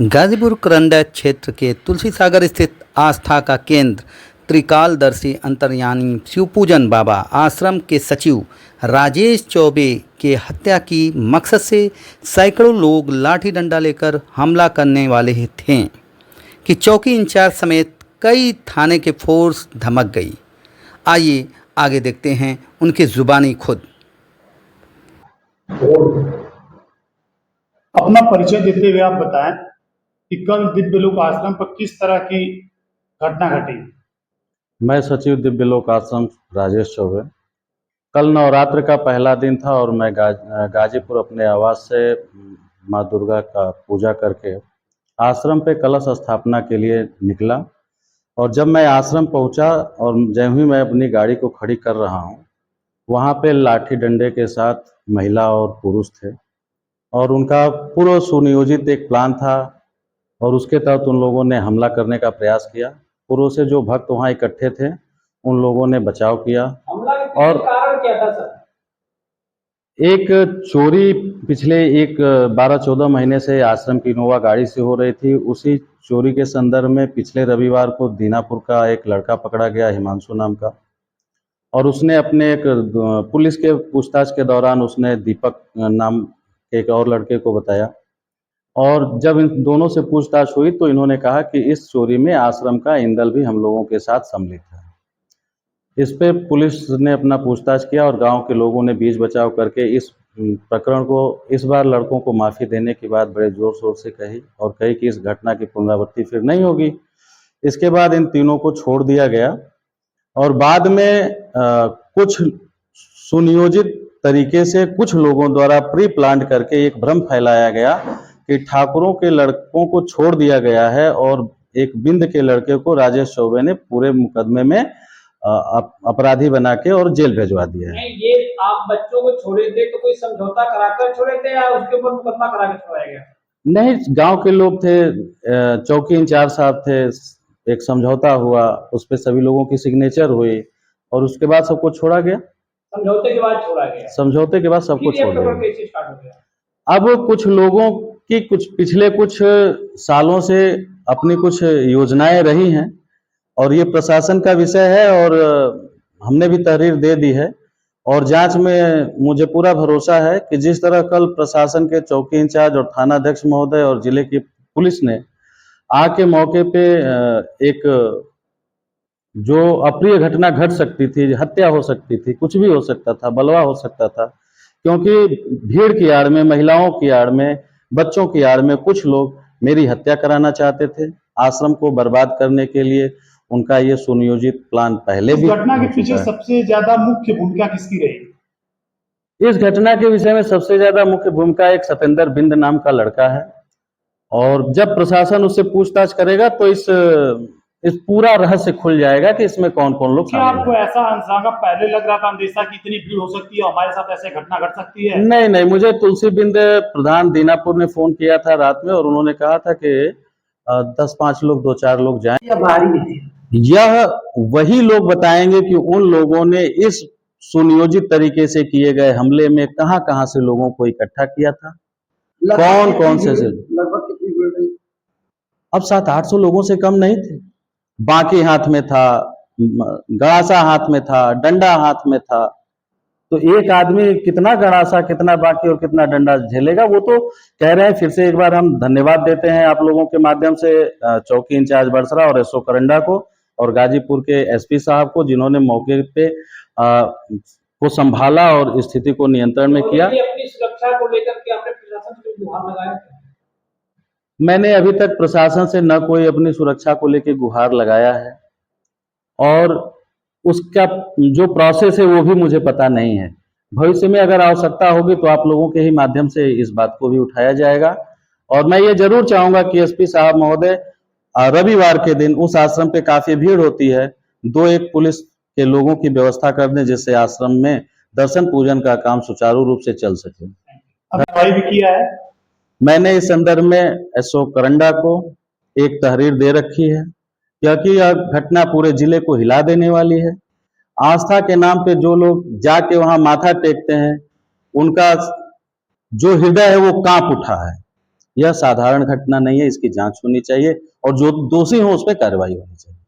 गाजीपुर करंडा क्षेत्र के तुलसी सागर स्थित आस्था का केंद्र त्रिकालदर्शी अंतर्यामी शिवपूजन बाबा आश्रम के सचिव राजेश चौबे के हत्या की मकसद से सैकड़ों लोग लाठी डंडा लेकर हमला करने वाले थे कि चौकी इंचार्ज समेत कई थाने के फोर्स धमक गई। आइए आगे देखते हैं उनकी जुबानी खुद। अपना परिचय देते हुए आप बताएं कि कल दिव्यलोक आश्रम पर किस तरह की घटना घटी। मैं सचिव दिव्यलोक आश्रम राजेश चौबे। कल नवरात्र का पहला दिन था और मैं गाजीपुर अपने आवास से माँ दुर्गा का पूजा करके आश्रम पे कलश स्थापना के लिए निकला। और जब मैं आश्रम पहुंचा और जब ही मैं अपनी गाड़ी को खड़ी कर रहा हूं, वहां पे लाठी डंडे के साथ महिला और पुरुष थे और उनका पूरा सुनियोजित एक प्लान था और उसके तहत उन लोगों ने हमला करने का प्रयास किया। पूर्व से जो भक्त वहां इकट्ठे थे उन लोगों ने बचाव किया। और कारण क्या था सर? एक चोरी पिछले 12-14 महीने से आश्रम की इनोवा गाड़ी से हो रही थी। उसी चोरी के संदर्भ में पिछले रविवार को दीनापुर का एक लड़का पकड़ा गया, हिमांशु नाम का, और उसने अपने एक पुलिस के पूछताछ के दौरान उसने दीपक नाम एक और लड़के को बताया। और जब इन दोनों से पूछताछ हुई तो इन्होंने कहा कि इस चोरी में आश्रम का इंदल भी हम लोगों के साथ सम्मिलित है। इस पे पुलिस ने अपना पूछताछ किया और गांव के लोगों ने बीच बचाव करके इस प्रकरण को इस बार लड़कों को माफ़ी देने की बात बड़े जोर शोर से कही और कही कि इस घटना की पुनरावृत्ति फिर नहीं होगी। इसके बाद इन तीनों को छोड़ दिया गया और बाद में कुछ सुनियोजित तरीके से कुछ लोगों द्वारा प्री प्लान करके एक भ्रम फैलाया गया कि ठाकुरों के लड़कों को छोड़ दिया गया है और एक बिंद के लड़के को राजेश चौबे ने पूरे मुकदमे में अपराधी बना के और जेल भेजवा दिया है। ये आप बच्चों को छोड़े थे तो कोई समझौता कराकर छोड़े थे या उसके ऊपर मुकदमा करा के छोड़ाया गया? नहीं, गांव के लोग थे, चौकी इंचार्ज साहब थे, एक समझौता हुआ, उस पर सभी लोगों की सिग्नेचर हुई और उसके बाद सबको छोड़ा गया। समझौते के बाद छोड़ा गया? समझौते के बाद सबको छोड़ दिया। कैसे स्टार्ट हो गया? अब कुछ लोगों की पिछले कुछ सालों से अपनी कुछ योजनाएं रही हैं और ये प्रशासन का विषय है और हमने भी तहरीर दे दी है और जांच में मुझे पूरा भरोसा है कि जिस तरह कल प्रशासन के चौकी इंचार्ज और थाना अध्यक्ष महोदय और जिले की पुलिस ने आके मौके पे एक जो अप्रिय घटना घट सकती थी, हत्या हो सकती थी, कुछ भी हो सकता था, बलवा हो सकता था, क्योंकि भीड़ की आड़ में, महिलाओं की आड़ में, बच्चों की आड़ में कुछ लोग मेरी हत्या कराना चाहते थे। आश्रम को बर्बाद करने के लिए उनका ये सुनियोजित प्लान पहले भी। घटना के पीछे सबसे ज्यादा मुख्य भूमिका किसकी रही? इस घटना के विषय में सबसे ज्यादा मुख्य भूमिका एक सतेंद्र बिंद नाम का लड़का है और जब प्रशासन उससे पूछताछ करेगा तो इस पूरा रहस्य खुल जाएगा कि इसमें कौन कौन लोग शामिल हैं। आपको ऐसा अंदाजा पहले लग रहा था अंदेशा कि इतनी भीड़ हो सकती है, हमारे साथ ऐसे घटना घट सकती है? नहीं, मुझे तुलसी बिंद प्रधान दीनापुर ने फोन किया था रात में और उन्होंने कहा था कि 10-5 लोग, 2-4 लोग जाएं। यह वही लोग बताएंगे कि उन लोगों ने इस सुनियोजित तरीके से किए गए हमले में कहां से लोगों को इकट्ठा किया था, कौन से लगभग कितनी भीड़ रही? अब 700-800 लोगों से कम नहीं थे। बाकी हाथ में था, गड़ासा हाथ में था, डंडा हाथ में था, तो एक आदमी कितना गड़ासा, कितना बाकी और कितना डंडा झेलेगा? वो तो कह रहे हैं। फिर से एक बार हम धन्यवाद देते हैं आप लोगों के माध्यम से चौकी इंचार्ज बड़सरा और एसओ करंडा को और गाजीपुर के एसपी साहब को, जिन्होंने मौके पे को संभाला और स्थिति को नियंत्रण में किया। अपनी सुरक्षा को लेकर के आपने प्रशासन से गुहार लगाया? मैंने अभी तक प्रशासन से न कोई अपनी सुरक्षा को लेकर गुहार लगाया है और उसका जो प्रोसेस है वो भी मुझे पता नहीं है। भविष्य में अगर आवश्यकता होगी तो आप लोगों के ही माध्यम से इस बात को भी उठाया जाएगा और मैं ये जरूर चाहूंगा कि एसपी साहब महोदय रविवार के दिन उस आश्रम पे काफी भीड़ होती है, 2-1 पुलिस के लोगों की व्यवस्था कर दें जिससे आश्रम में दर्शन पूजन का काम सुचारू रूप से चल सके। भी किया है। मैंने इस संदर्भ में एसओ करंडा को एक तहरीर दे रखी है क्योंकि यह घटना पूरे जिले को हिला देने वाली है। आस्था के नाम पे जो लोग जाके वहां माथा टेकते हैं उनका जो हृदय है वो कांप उठा है यह साधारण घटना नहीं है, इसकी जांच होनी चाहिए और जो दोषी हो उस पर कार्रवाई होनी चाहिए।